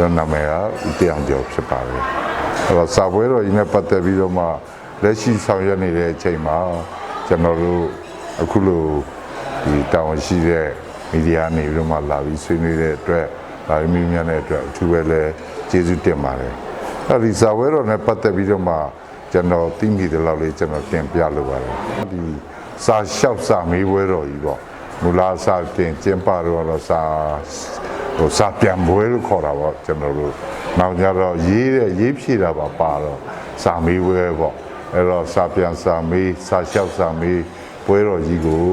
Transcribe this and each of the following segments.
ကျွန်တော်နာမည်ကဦးတရားကျော်ဖြစ်ပါတယ်အဲ့တော့စာပွဲတော်ကြီးနဲ့ပတ်သက်ပြီးတော့မှလက်ရှိဆောင်ရွက်နေတဲ့အချိန်မှာကျွန်တော်တို့အခုလိုဒီတာဝန်ရှိတဲ့မီဒီယာနေပြီးတော့မှလာပြီးဆွေးနွေးတဲ့အတွက်ဒါမီဒီယာနဲ့အတွက်အထူးပဲလဲကျေးဇူးတင်ပါတယ်အဲ့ဒီစာပွဲတော်နဲ့ပတ်သက်ပြီးတော့မှကျွန်တော်သိမိတဲ့လောက်လေးကျွန်တော်တင်ပြလိုပါတယ်ဒီစာလျှောက်စာမေးပွဲတော်ကြီးပေါ့မူလစာတင်ကျင်းပတော့စာပြန်ပွဲလို့ခေါ်တာပေါ့ကျွန်တော်တို့နောက်ကြတော့ရေးဖြည့်တာပါတော့စာမေးပွဲပေါ့အဲ့တော့စာပြန်စာမေးစာလျှောက်စာမေးပွဲတော်ကြီးကို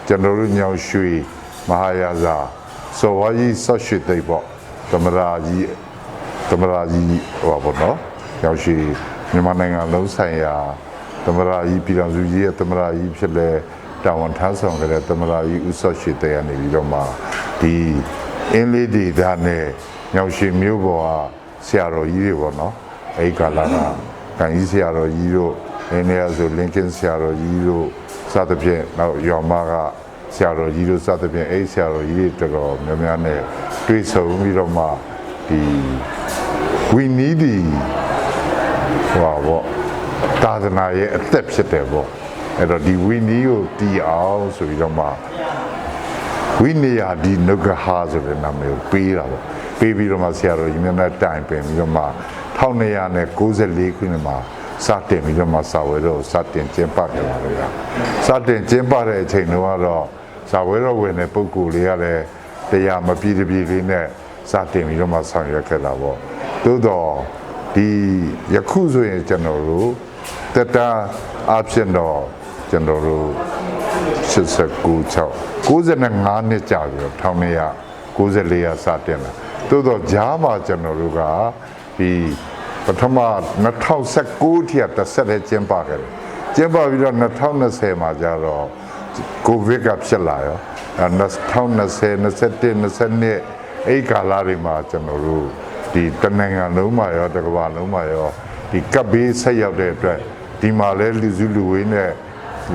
ကျွန်တော်တို့ညောင်ရွှေမဟာယာဇာစော်ဝါကြီးဆော့ရွှေသိပ်ပေါ့သမရာကြီးဟောပါတော့ညောင်ရွှေမြန်မာနိုင်ငံလုံးဆိုင်ရာသမရာကြီးပြည်တော်စုကြီးရဲ့သမရာကြီးဖြစ်လဲတာဝန်ထမ်းဆောင်ကြတဲ့သမရာကြီးဦးဆော့ရွှေသိပ်ကနေပြီးတော့မှဒီအင်းလေးဒေသနဲ့ညောင်ရွှေမြို့ပေါ်ကဆရာတော်ကြီးတွေပေါ့နော်အဲဒီကာလကကန်ကြီးဆရာတော်ကြီးတို့အင်းနေရာဆိုလင်ကင်ဆရာတော်ကြီးတို့စသဖြင့်နောက်ရောင်မကဆရာတော်ကြီးတို့စသဖြင့်အဲဒီဆရာတော်ကြီးတွေတော်တော်များများနဲ့တွေ့ဆုံပြီးတော့မှဒီဝီနီးဒီသာသနာရဲ့အသက်ဖြစ်တယ်ပေါ့အဲ့တော့ဒီဝီနီးကိုတီးအောင်ဆိုပြီးတော့မှဝိနည်းဒီနုဂဟာဆိုတဲ့နာမည်ကိုပေးတာပေါ့ပေးပြီးတော့မှဆရာတော်ကြီးမျက်နှာတိုင်ပင်ပြီးတော့မှ1294ခုနှစ်မှာစတင်ပြီးတော့မှစာဝဲတော်စတင်ကျင်းပခဲ့ပါလေစတင်ကျင်းပတဲ့အချိန်တုန်းကတော့စာဝဲတော်ဝင်တဲ့ပုဂ္ဂိုလ်လေးကလည်းတရားမပြည့်တပြည့်လေးနဲ့စတင်ပြီးတော့မှဆောင်ရွက်ခဲ့တာပေါ့သို့တော့ဒီယခုဆိုရင်ကျွန်တော်တို့တတအဖြစ်တော့ကျွန်တော်တို့89နှစ်ကြာပြီ1994ရစတင်လာသို့တော့ဂျားမှာကျွန်တော်တို့ကဒီပထမ2019ထိတစ်ဆက်နဲ့ကျင်းပခဲ့တယ်ကျင်းပပြီးတော့2020မှာကျတော့ကိုဗစ်ကဖြစ်လာရော2020 21 22အဲ့ကာလတွေမှာကျွန်တော်တို့ဒီတနိုင်ငံလုံးမှာရောတစ်ကမ္ဘာလုံးမှာရောဒီကပ်ဘေးဆက်ရောက်တဲ့အတွက်ဒီမှာလဲလူစုလူဝေးနဲ့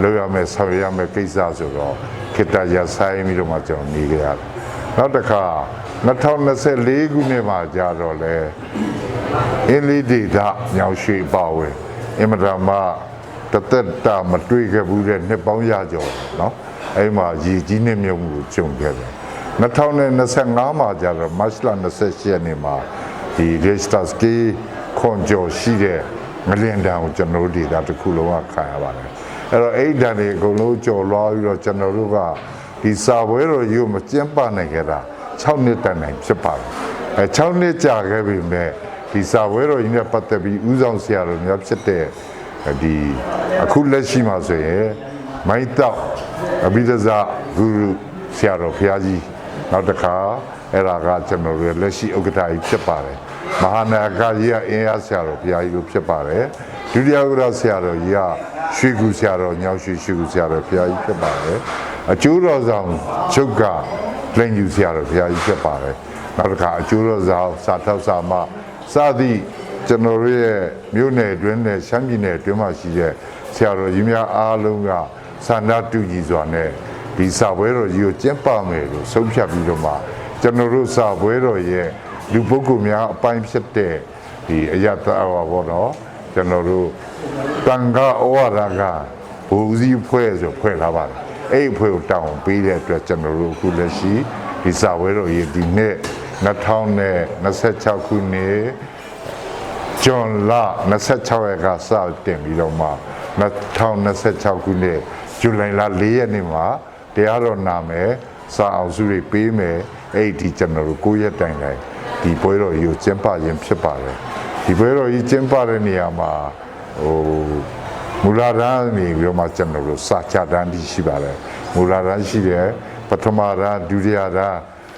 လောက်ရမယ်ဆောင်ရမယ်ကိစ္စဆိုတော့ခေတ္တရဆိုင်ပြီးတော့မှကျွန်တော်နေကြရတယ်နောက်တစ်ခါ2024ခုနှစ်မှာကြာတော့လဲအင်းလေးဒေသညောင်ရွှေပါဝင်အင်မတန်မှတသက်တာမတွေ့ခဲ့ဘူးတဲ့နှစ်ပေါင်းရကျော်เนาะအဲ့မှာရည်ကြီးနဲ့မြုပ်မှုကိုကြုံခဲ့တယ်2025မှာကြာတော့မတ်လ28ရက်နေ့မှာဒီရေစတာစကီခွန်ကျော်ရှိတဲ့ငလင်တန်ကိုကျွန်တော်တို့ဒေသတစ်ခုလုံးကခံရပါတယ်အဲ့တော့အဲ့ဒန်တွေအကုန်လုံးကြော်လွှားပြီးတော့ကျွန်တော်တို့ကဒီစာပွဲတော်ကြီးကိုမကျင်းပနိုင်ခဲ့တာ6နှစ်တန်နိုင်ဖြစ်ပါတယ်6နှစ်ကြာခဲ့ပြီမဲ့ဒီစာပွဲတော်ကြီးနဲ့ပတ်သက်ပြီးဦးဆောင်ဆရာတော်များဖြစ်တဲ့ဒီအခုလက်ရှိမှာဆိုရင်မိုင်းတောက်အဘိဓဇဂုရုဆရာတော်ဘုရားကြီးနောက်တစ်ခါအဲ့ဒါကကျွန်တော်တို့လက်ရှိဥက္ကဋ္ဌကြီးဖြစ်ပါတယ်မဟာနာဂကြီးကအင်းအားဆရာတော်ဘုရားကြီးတို့ဖြစ်ပါတယ်ဒုတိယဥက္ကဋ္ဌဆရာတော်ကြီးကရွှေကူဆရာတော်ညောင်ရွှေကူဆရာတော်ဘုရားကြီးဖြစ်ပါတယ်အကျိုးတော်ဆောင်ချုပ်ကလင်ယူဆရာတော်ဘုရားကြီးဖြစ်ပါတယ်နောက်တစ်ခါအကျိုးတော်ဆောင်စာထောက်စာမစသည်ကျွန်တော်တို့ရဲ့မြို့နယ်အတွင်းနဲ့ရှမ်းပြည်နယ်အတွင်းမှာရှိတဲ့ဆရာတော်ကြီးများအားလုံးကဆန္ဒတူညီစွာနဲ့ဒီစာပွဲတော်ကြီးကိုကျင်းပမယ်လို့ဆုံးဖြတ်ပြီးတော့မှကျွန်တော်တို့စာပွဲတော်ရဲ့လူပုဂ္ဂိုလ်များအပိုင်းဖြစ်တဲ့ဒီအယတ္တဘောတော့ကျွန်တော်တို့တန်ခါဩဝါဒကဘူစည်းဖွဲ့ဆိုဖွဲ့လာပါတယ်အဲ့ဒီဖွဲ့ကိုတောင်းပေးတဲ့အတွက်ကျွန်တော်တို့အခုလက်ရှိဒီစာပွဲတော်ကြီးဒီနေ့2026ခုနှစ်ဇွန်လ26ရက်ကစတင်ပြီးတော့မှ2026ခုနှစ်ဇူလိုင်လ4ရက်နေ့မှာတရားတော်နာမယ်စာအောင်စုတွေပေးမယ်အဲ့ဒီကျွန်တော်တို့9ရက်တိုင်တိုင်းဒီပွဲတော်ကြီးကိုကျင်းပခြင်းဖြစ်ပါတယ်ဒီပွဲတော်ကြီးကျင်းပတဲ့နေရာမှာမူလာရန်နေပြီးတော့မှကျွန်တော်တို့စာချတန်းတိရှိပါတယ်မူလာရန်ရှိတယ်ပထမရန်ဒုတိယရန်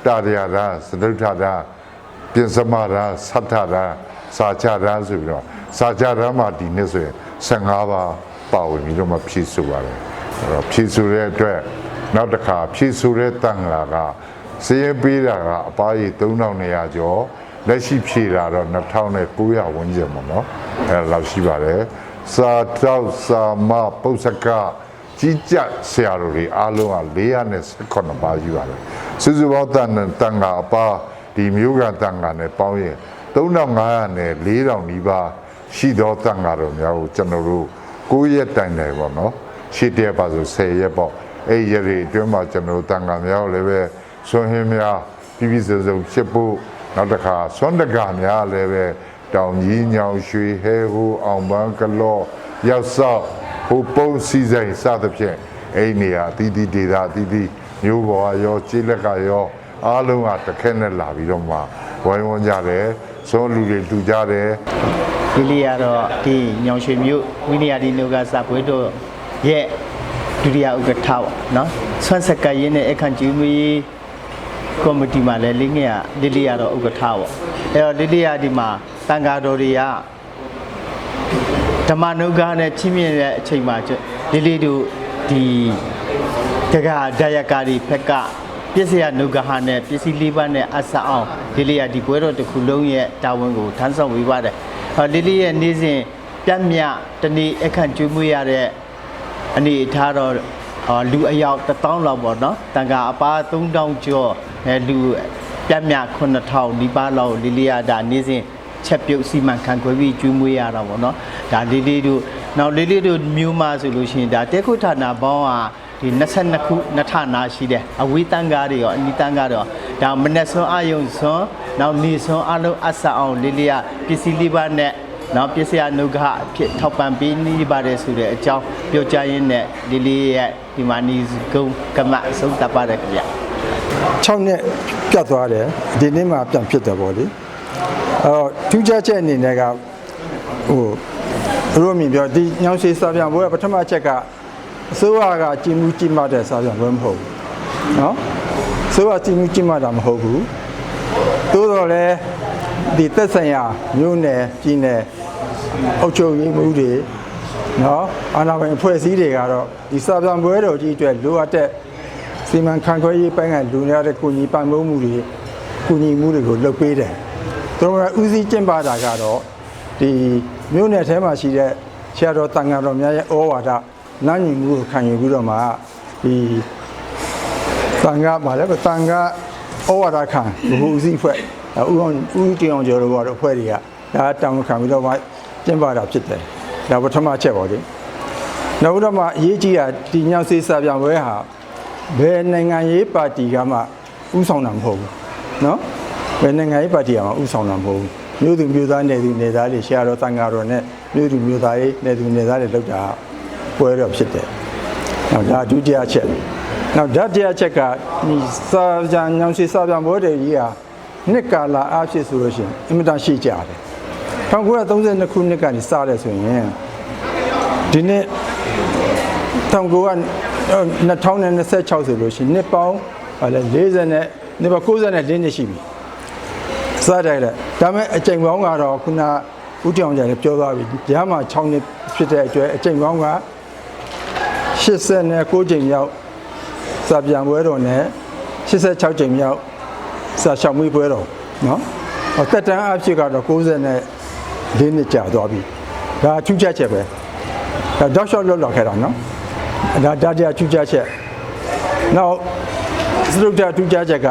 တတိယရန်စတုထရန်ပြင်စမရန်သတ္ထရန်စာချရန်ဆိုပြီးတော့စာချရန်မှာဒီနေ့ဆိုရင်15ပါးပါဝင်ပြီးတော့မှဖြည့်ဆိုပါတယ်အဲ့တော့ဖြည့်ဆိုတဲ့အတွက်နောက်တစ်ခါဖြည့်ဆိုတဲ့တန်ခါကစည်ရင်ပေးတာကအပါးကြီး3200ကျော်လက်ရှိဖြည့်တာတော့2900ဝန်းကျင်ပေါ့နော်အဲ့လောက်ရှိပါတယ်စာတောက်စာမပုစကကြီးကြပ်ဆရာတော်တွေအားလုံးက418ပါးရှိပါတယ်စုစုပေါင်းတန်ခါအပါး ဒီမျိုးကတန်ခါနဲ့ပေါင်းရင်3500နဲ့4000နီးပါးရှိသောတန်ခါတော်များကိုကျွန်တော်တို့9ရက်တိုင်တယ်ပေါ့နော်ရှစ်တဲ့ပါဆို10ရက်ပေါ့အဲ့ရက်တွေအတွင်းမှာကျွန်တော်တို့တန်ခါများလည်းပဲဆွမ်းဟင်းများပြည့်စုံစုံဖြစ်ဖို့နောက်တစ်ခါဆွမ်းတကာများလည်းပဲတောင်ကြီးညောင်ရွှေဟဲဟိုအောင်ပန်းကလော့ရောက်ဆောက်ဟိုပုံးစီဆိုင်စသဖြင့်အဲ့နေရာတီးတီးဒေတာတီးတီးမျိုးပေါ်ရောကျေးလက်ကရောအားလုံးကတခက်နဲ့လာပြီးတော့မှဝိုင်းဝန်းကြတယ်စောလူတွေတူကြတယ်ဒီလေးကတော့ဒီညောင်ရွှေမြို့ဝိနည်းဒီနုကစာပွဲတို့ရဲ့ဒုတိယဥက္ကဋ္ဌပေါ့နော်ဆွမ်းစက်ကရင်းနဲ့အခန့်ကျူးမီကော်မတီမှာလည်းလေးငယ်ကလေးကတော့ဥက္ကဋ္ဌပေါ့အဲ့တော့လေးဒီမှာတန်ဃာတော်တွေကဓမ္မနုကနဲ့ချင်းမြင့်တဲ့အချိန်မှာလေးတို့ဒီတက္ကဒါယကာဒီဖက်ကပစ္စယနုကဟာနဲ့ပစ္စည်းလေးပါးနဲ့အဆအောင်လေးကဒီပွဲတော်တစ်ခုလုံးရဲ့တာဝန်ကိုထမ်းဆောင်ပေးပါတယ်လေးရဲ့နေ့စဉ်ပြတ်မြတနေ့အခန့်ကျွေးမွေးရတဲ့အနေအထားတော့လူအယောက်1000လောက်ပေါ့နော်တန်ခါအပါ3000ကျော်လူပြတ်မြ9000ဒီပါလောက်လေးရဒါနေ့စဉ်ချက်ပြုတ်စီမံခန့်ခွဲပြီးကျွေးမွေးရတာပေါ့နော်ဒါလေးတို့နောက်လေးတို့မျိုးမဆိုလို့ရှိရင်ဒါတေခုဌာနပေါင်းဟာဒီ22ခုနှစ်ဌာနရှိတယ်အဝေးတန်ကားတွေရောအနီးတန်ကားတွေရောဒါမနက်စွန်းအယုံစွန်းနောက်နေစွန်းအလုံးအဆအောင်လေးကပစ္စည်းလေးပါနဲ့နောက်ပစ္စယနုကအဖြစ်ထောက်ပံ့ပေးနေပါတယ်ဆိုတဲ့အကြောင်းပြောကြားရင်းနဲ့လေးရဲ့ဒီမာနီကုန်းကမဆုံးတပါတယ်ခင်ဗျ6နှစ်ပြတ်သွားတယ်ဒီနေ့မှပြန်ဖြစ်တယ်ပေါ့လေထူးခြားချက်အနေနဲ့ကရိုးမြင်ပြောဒီညောင်ရွှေစာပြန်ပွဲပထမချက်ကအစိုးရကကြည်မှုကြည်မှတဲ့စာပြန်ပွဲမဟုတ်ဘူးနော်အစိုးရကြည်မှုကြည်မှတာမဟုတ်ဘူးတိုးတော့လဲဒီသက်ဆိုင်ရာမြို့နယ်ပြည်နယ်အုပ်ချုပ်ရေးမှုတွေနော်အာဏာပိုင်အဖွဲ့အစည်းတွေကတော့ဒီစာပြန်ပွဲတော်ကြီးအတွက်လိုအပ်တဲ့စီမံခန့်ခွဲရေးပိုင်းကလူနေရတဲ့ကုညီပံ့ပိုးမှုတွေကုညီမှုတွေကိုလုပ်ပေးတယ်သူတို့ကဦးစီးကျင့်ပတာကတော့ဒီမြို့နယ်ထဲမှာရှိတဲ့ဆရာတော်တန်ဃာတော်များရဲ့ဩဝါဒနာညီမှုကိုခံယူပြီးတော့မှဒီတန်ဃာပါလေတန်ဃာဩဝါဒခံဘုဦးစီးဖွဲ့ဦးတင်အောင်ကျော်တို့ကတော့အဖွဲ့တွေကဒါတောင်းခံပြီးတော့မှကျင့်ပတာဖြစ်တယ်ဒါပထမချက်ပါလေနောက်တော့မှအရေးကြီးတာဒီညောင်စေးစာပြန်ပွဲဟာဘယ်နိုင်ငံရေးပါတီကမှဥဆောင်တာမဟုတ်ဘူးနော်ဘယ်နိုင်ငံရေးပါတီကမှဥဆောင်တာမဟုတ်ဘူးမြို့သူမြို့သားနယ်သူနယ်သားတွေဆရာတော်တန်ဃာတော်နဲ့မြို့သူမြို့သားရေးနယ်သူနယ်သားတွေလောက်တာပွဲတော့ဖြစ်တယ်နောက်ဒါဒုတိယချက်နောက်တတိယချက်ကဒီစာပြန်ညောင်စေးစာပြန်ပွဲတွေကြီးဟာနှစ်ကာလအားဖြင့်ဆိုလို့ရှိရင်အင်မတန်ရှိကြတယ်1932ခုနှစ်ကနေစတယ်ဆိုရင်ဒီနေ့2026ဆိုလို့ရှိရင်နှစ်ပေါင်း40နဲ့နှစ်ပေါင်း94နှစ်ရှိပြီစတယ်လေဒါပေမဲ့အချိန်ပေါင်းကတော့ခုနဦးတောင်ကြလည်းပြောသွားပြီညမှာ6နှစ်ဖြစ်တဲ့အတွက်အချိန်ပေါင်းက89ချိန်မြောက်စာပြန်ပွဲတော်နဲ့86ချိန်မြောက်စာရှောင်မွေးပွဲတော်နော်တက်တန်းအဖြစ်ကတော့94နှစ်ကြာသွားပြီဒါထူးခြားချက်ပဲဒါတောက်လျှောက်လောက်လာခဲ့တာနော်ဒါတရားထူးခြားချက်နောက်စရုပ်တာထူးခြားချက်က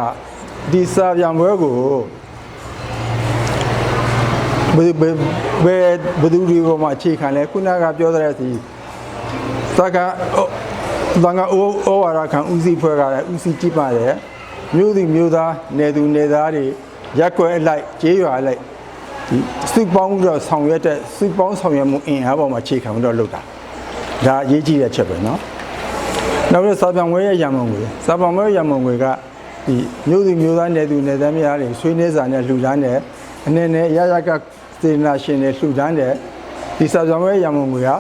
ဒီစာပြန်ပွဲကိုဘယ်သူတွေပေါ်မှာအခြေခံလဲခုနကပြောတဲ့စီသက္ကသံဃာဩဝါဒခံဦးစီးဖွဲ့ကလည်းဦးစီးကြည့်ပါတယ်မြို့သူမြို့သားနယ်သူနယ်သားတွေရက်ွယ်အလိုက်ကျေးရွာအလိုက်ဒီစုပေါင်းတော့ဆောင်ရွက်တဲ့စုပေါင်းဆောင်ရွက်မှုအင်အားပေါ်မှာအခြေခံပြီးတော့လုပ်တာဒါအရေးကြီးတဲ့ချက်ပဲเนาะနောက်ပြီးစာပြန်ဝဲရဲ့ရံမုံငွေစာပြန်ဝဲရံမုံငွေကဒီမြို့သူမြို့သားနယ်သူနယ်သားများတွေဆွေးနွေးစာနဲ့လှူဒန်းတယ်အနေနဲ့ရရကစေနာရှင်တွေလှူဒန်းတယ်ဒီစာပြန်ဝဲရံမုံငွေက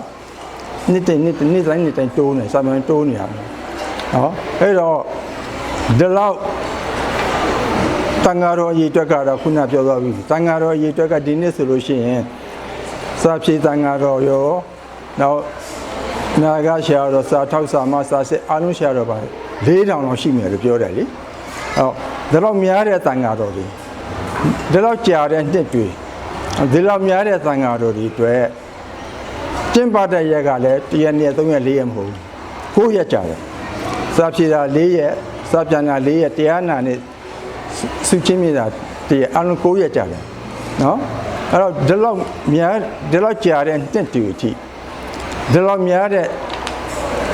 နေ့တိုင်းတိုးနေစာပြန်တိုးနေရမယ်เนาะအဲ့တော့ဒီလောက်တန်ဃာတော်အရေးအတွက်ကတော့ခုနပြောသွားပြီတန်ဃာတော်အရေးအတွက်ကဒီနေ့ဆိုလို့ရှိရင်စာဖြေတန်ဃာတော်ရောနောက်နာဂဆရာတော်စာထောက်စာမစာစစ်အားလုံးဆရာတော်ပါ4000လောက်ရှိမယ်လို့ပြောတယ်လေဟောဒါတော့များတဲ့တန်ဃာတော်တွေဒါတော့ကြာတဲ့နှစ်တွေဒီလောက်များတဲ့တန်ဃာတော်တွေအတွက်ကျင့်ပတဲ့ရက်ကလည်း1ရက်နဲ့3ရက်4ရက်မဟုတ်ဘူး9ရက်ကြာတယ်စာဖြေတာ4ရက်စာပြန်တာ4ရက်တရားနာနဲ့စုချင်းမြတာ ရက်အလုံး9ရက်ကြာတယ်နော်အဲ့တော့ဒီလောက်ကြာတဲ့တက်တူအထိဒီလောက်များတဲ့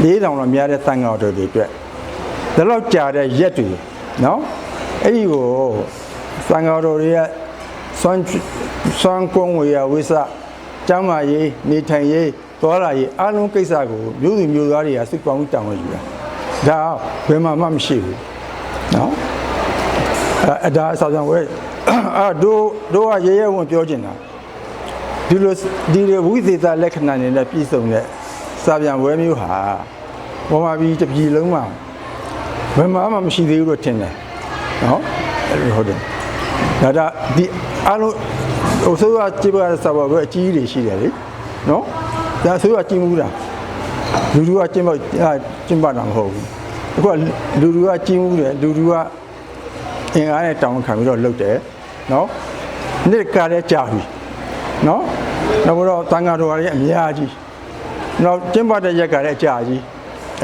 4000လောက်များတဲ့တန်ခါတော်တွေအတွက်ဒီလောက်ကြာတဲ့ရက်တွေနော်အဲ့ဒီကိုတန်ခါတော်တွေကစွမ်းကွန်ဝေယဝိစကျမ်းမာရေးနေထိုင်ရေးသွားလာရေးအလုံးကိစ္စကိုမျိုးစုမျိုးသားတွေကစိတ်ကောင်းတောင်းဝင်ယူတာဒါဘယ်မှမရှိဘူးနော်အဲ့ဒါအစားကြောင့်ဝဲအဲ့တို့ကရဲရဲဝင်ပြောချင်တာဒီလိုဝိသေသလက္ခဏာတွေနဲ့ပြည့်စုံတဲ့စာပြန်ဝဲမျိုးဟာဘောမာပြည်တစ်ပြည်လုံးမှာဘယ်မှမရှိသေးဘူးလို့ထင်တယ်နော်အဲ့လိုဟုတ်တယ်ဒါဒီအလုံးဟိုဆိုရကြည့်ပါရစာပါပဲအကြီးတွေရှိတယ်လေနော်ဒါဆိုရကြည့်မှုတာလူကကျင့်ပါတာမဟုတ်ဘူးအခုကလူကကြည့်မှုတယ်လူကအင်အားနဲ့တောင်းခံပြီးတော့လုပ်တယ်နော်နေ့ကလည်းကြာပြီနော်နောက်တော့တန်ခါတော်ရည်အများကြီးနောက်ကျင့်ပါတဲ့ရက်ကလည်းကြာကြီး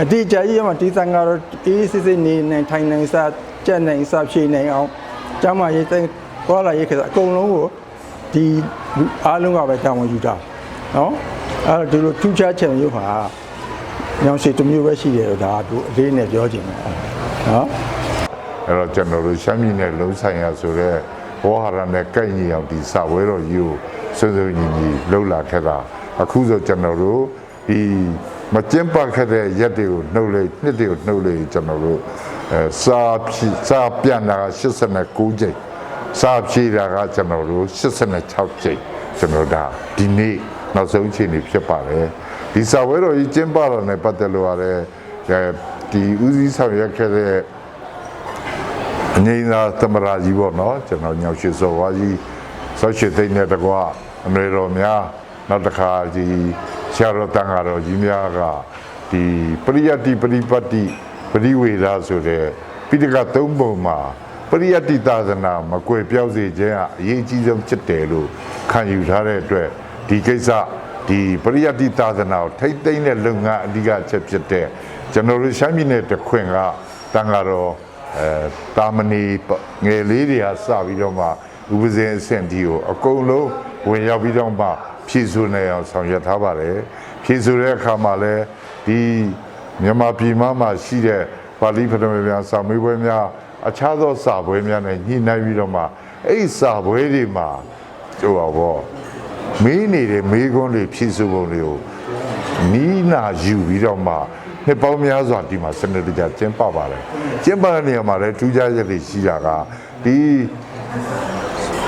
အတိအကျကြီးမှဒီတန်ခါတော်အေးစစ်စစ်နေနိုင်ထိုင်နိုင်စားကြက်နိုင်စားဖြည့်နိုင်အောင်ကျမ်းမာရေးသိသွားလာရေးခက်အကုန်လုံးကိုဒီအားလုံးကပဲတာဝန်ယူတာနော်အဲ့ဒီလိုထူးခြားချက်မျိုးဟာညောင်ရှိတမျိုးပဲရှိတယ်တော့ဒါတို့အလေးနဲ့ပြောချင်တယ်နော်အဲ့တော့ကျွန်တော်တို့ရှမ်းပြည်နယ်လုံးဆိုင်ရာဆိုတဲ့ဘောဟာရနဲ့ကိုက်ညီအောင်ဒီစာဝဲတော်ကြီးကိုစွစွညီညီလှုပ်လာခဲ့တာအခုဆိုကျွန်တော်တို့ဒီမကျင်းပခဲ့တဲ့ရက်တွေကိုနှုတ်လိုက်နှစ်တွေကိုနှုတ်လိုက်ကျွန်တော်တို့စာပြန်တာ89ကြိမ်စာဖြည့်တာကကျွန်တော်တို့86ကြိမ်ကျွန်တော်ဒါဒီနေ့နောက်ဆုံးအချိန်နေဖြစ်ပါတယ်ဒီစာဝဲတော်ကြီးကျင်းပတာနဲ့ပတ်သက်လို့ရတယ်ဒီဦးစီးဆောင်ရွက်ခဲ့တဲ့အငိမ့်သာသမရာကြီးပေါ့နော်ကျွန်တော်ညောင်ရှိစော်ဝါကြီးဆောက်ရှိသိတဲ့တကွအမေတော်များနောက်တစ်ခါဒီဆရာတော်တန်ဃာတော်ကြီးများကဒီပရိယတ္တိပရိပတ်တိပရိဝေဒဆိုတဲ့ပိဋကသုံးပုံမှာပရိယတ္တိသာသနာမကွယ်ပြောက်စေခြင်းကအရေးကြီးဆုံးဖြစ်တယ်လို့ခံယူထားတဲ့အတွက်ဒီကိစ္စဒီပရိယတ္တိသာသနာကိုထိတ်သိမ်းတဲ့လုပ်ငန်းအဓိကချက်ဖြစ်တဲ့ကျွန်တော်တို့ရှမ်းပြည်နယ်တခွင်ကတန်ဃာတော်တာမဏေငယ်လေးတွေကစပြီးတော့မှဥပဇင်းအဆင့်ဒီကိုအကုန်လုံးဝင်ရောက်ပြီးတော့မှဖြည့်ဆို့နေအောင်ဆောင်ရွက်ထားပါတယ်ဖြည့်ဆို့တဲ့အခါမှာလည်းဒီမြန်မာပြည်မှာရှိတဲ့ပါဠိပထမများစာမေးပွဲများအခြားသောစာပွဲများနဲ့ညှိနှိုင်းပြီးတော့မှအဲ့စာပွဲတွေမှာဟိုပါဘောမေးနေတဲ့မေးခွန်းတွေဖြည့်ဆို့ပုံတွေကိုနီးနာယူပြီးတော့မှနှစ်ပေါင်းများစွာဒီမှာစနစ်တကျကျင်းပပါတယ်ကျင်းပတဲ့နေရာမှာလည်းထူးခြားချက်တွေရှိတာကဒီ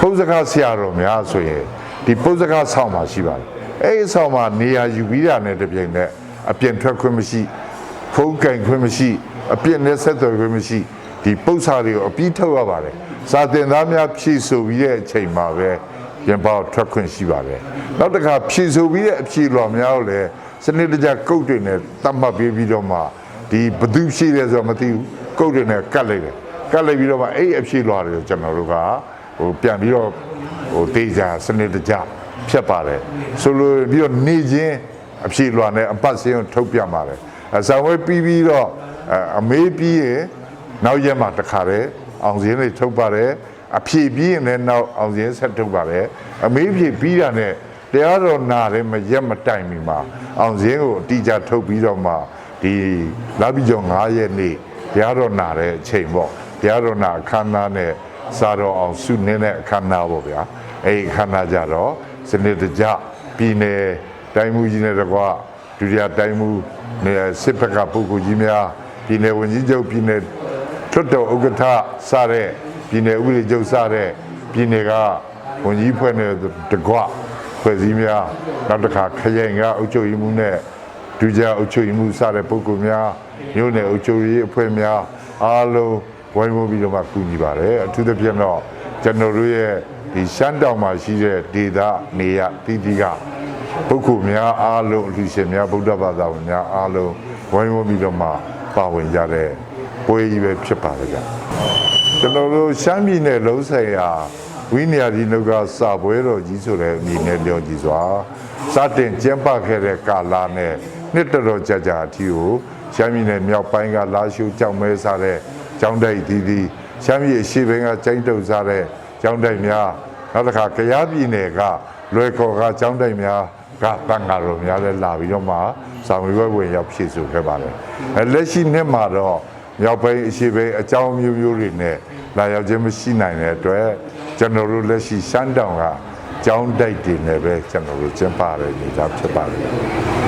ပုဇ္ဇကဆရာတော်များဆိုရင်ဒီပုဇ္ဇကဆောင်းမှာရှိပါတယ်အဲ့ဒီဆောင်းမှာနေရာယူပြီးတာနဲ့တပြိုင်နက်အပြင်ထွက်ခွင့်မရှိဖုံးကင်ခွင့်မရှိအပြင်နဲ့ဆက်သွယ်ခွင့်မရှိဒီပု္ပ္ပစာတွေကိုအပြီးထုတ်ရပါတယ်စာသင်သားများဖြည့်ဆို့ပြီးတဲ့အချိန်မှာပဲပြန်ပေါထွက်ခွင့်ရှိပါတယ်နောက်တစ်ခါဖြည့်ဆို့ပြီးတဲ့အဖြေလွှာများကိုလည်းစနစ်တကျကုတ်တွေနဲ့တတ်မှတ်ပြီးတော့မှဒီဘသူရှိတယ်ဆိုတော့မသိဘူးကုတ်တွေနဲ့ကတ်လိုက်တယ်ကတ်လိုက်ပြီးတော့မှအဲ့အဖြေလွှာတွေကိုကျွန်တော်တို့ကဟိုပြန်ပြီးတော့ဟိုတေးကြစနစ်တကျဖြတ်ပါတယ်ဆိုလိုပြီးတော့နေချင်းအဖြေလွှာနဲ့အပတ်စင်းကိုထုတ်ပြန်ပါတယ်အစံဝဲပြီးတော့အမေးပြီးရင်နောက်ရက်မှာတစ်ခါတည်းအောင်စင်းတွေထုတ်ပါတယ်အဖြေပြီးရင်လည်းနောက်အောင်စင်းဆက်ထုတ်ပါတယ်အမေးဖြေပြီးတာနဲ့တရားတော်နာတယ်မရက်မတိုင်မီမှာအောင်စင်းကိုအတိအကျထုတ်ပြီးတော့မှဒီလာပြီးကျော်9ရက်နေ့တရားတော်နာတဲ့အချိန်ပေါ့တရားတော်နာအခမ်းအနားနဲ့စာတော်အောင်စုနေတဲ့အခမ်းအနားပေါ့ဗျာအဲ့ဒီအခမ်းအနားကြတော့စနစ်တကျပြည်နယ်တိုင်းမှုကြီးနဲ့တကွဒုတိယတိုင်းမှုစစ်ဘက်ကပုဂ္ဂိုလ်ကြီးများပြည်နယ်ဝန်ကြီးချုပ်ပြည်နယ်ထွတ်တော်ဥက္ကဋ္ဌစတဲ့ပြည်နယ်ဥပဒေချုပ်စတဲ့ပြည်နယ်ကဝန်ကြီးဖွဲ့နဲ့တကွဖွဲ့စည်းများနောက်တစ်ခါခရိုင်ကအုပ်ချုပ်ရေးမှူးနဲ့ဒုတိယအုပ်ချုပ်ရေးမှူးစတဲ့ပုဂ္ဂိုလ်များမြို့နယ်အုပ်ချုပ်ရေးအဖွဲ့များအားလုံးဝိုင်းဝန်းပြီးတော့မှကူညီပါတယ်အထူးသဖြင့်တော့ကျွန်တော်တို့ရဲ့ဒီရှမ်းတောင်မှာရှိတဲ့ဒေသနေရတီးတီးကပုဂ္ဂိုလ်များအားလုံးအလူရှင်များဗုဒ္ဓဘာသာဝင်များအားလုံးဝိုင်းဝန်းပြီးတော့မှပါဝင်ကြတဲ့ပွဲကြီးပဲဖြစ်ပါတယ်ဗျကျွန်တော်တို့ရှမ်းပြည်နယ်လုံးဆိုင်ရာဝိနည်းဒီနုကစာပွဲတော်ကြီးဆိုတဲ့အနေနဲ့ပြောကြည့်စွာစတင်ကျင်းပခဲ့တဲ့ကာလနဲ့နှစ်တော်ကြာကြာအထိကိုရှမ်းပြည်နယ်မြောက်ပိုင်းကလာရှုကြောင်မဲစားတဲ့ကျောင်းတိုက်တီးတီးရှမ်းပြည်အရှေ့ဘက်ကကျိုင်းတုံစားတဲ့ ကျောင်းတိုက်များနောက်တစ်ခါကရားပြည်နယ်ကလွယ်ခေါ်ကကျောင်းတိုက်များကတန်ဃာတော်များလည်းလာပြီးတော့မှစာမေးပွဲဝင်ရောက်ဖြည့်ဆို့ခဲ့ပါတယ်လက်ရှိနှစ်မှာတော့မြောက်ပိုင်းအရှေ့ဘက်အကြောင်းမျိုးမျိုးတွေနဲ့လာရောက်ခြင်းမရှိနိုင်တဲ့အတွက်ကျွန်တော်တို့လက်ရှိရှမ်းတောင်ကကျောင်းတိုက်တွေနဲ့ပဲကျွန်တော်တို့ကျင်းပရတဲ့အနေအထားဖြစ်ပါတယ်